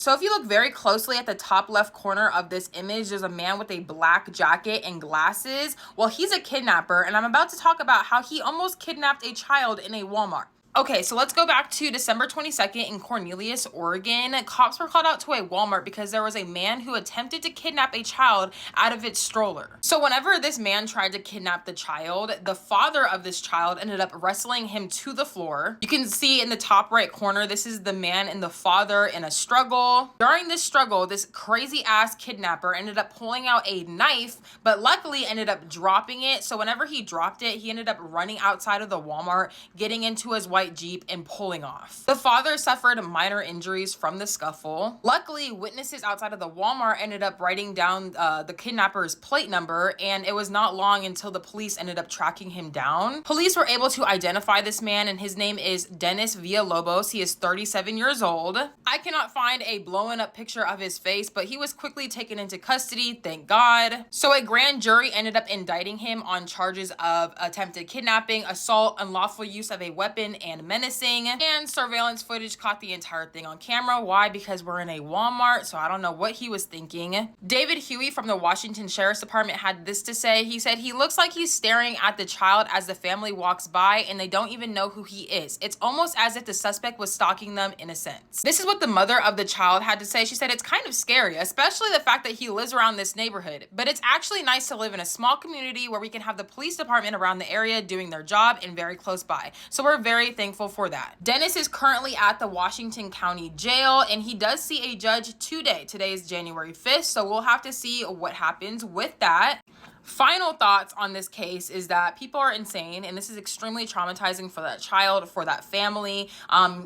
So if you look very closely at the top left corner of this image, there's a man with a black jacket and glasses. Well, he's a kidnapper, and I'm about to talk about how he almost kidnapped a child in a Walmart. Okay, so let's go back to December 22nd in Cornelius, Oregon. Cops were called out to a Walmart because there was a man who attempted to kidnap a child out of its stroller. So whenever this man tried to kidnap the child, the father of this child ended up wrestling him to the floor. You can see in the top right corner, this is the man and the father in a struggle. During this struggle, this crazy ass kidnapper ended up pulling out a knife, but luckily ended up dropping it. So whenever he dropped it, he ended up running outside of the Walmart, getting into his white Jeep and pulling off. The father suffered minor injuries from the scuffle. Luckily, witnesses outside of the Walmart ended up writing down the kidnapper's plate number, and it was not long until the police ended up tracking him down. Police were able to identify this man, and his name is Dennis Villalobos. He is 37 years old. I cannot find a blown up picture of his face, but he was quickly taken into custody, thank God. So a grand jury ended up indicting him on charges of attempted kidnapping, assault, unlawful use of a weapon, and menacing. And surveillance footage caught the entire thing on camera. Why? Because we're in a Walmart, so I don't know what he was thinking. David Huey from the Washington Sheriff's Department had this to say. He said, "He looks like he's staring at the child as the family walks by, and they don't even know who he is. It's almost as if the suspect was stalking them in a sense." This is what the mother of the child had to say. She said, "It's kind of scary, especially the fact that he lives around this neighborhood, but it's actually nice to live in a small community where we can have the police department around the area doing their job and very close by. So we're very thankful for that." Dennis is currently at the Washington County Jail, and he does see a judge today. Today is January 5th, so we'll have to see what happens with that. Final thoughts on this case is that people are insane, and this is extremely traumatizing for that child, for that family.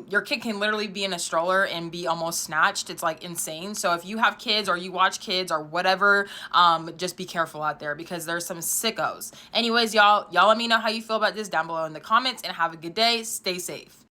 Your kid can literally be in a stroller and be almost snatched. It's like insane. So if you have kids or you watch kids or whatever, just be careful out there because there's some sickos. Anyways, y'all let me know how you feel about this down below in the comments, and have a good day. Stay safe.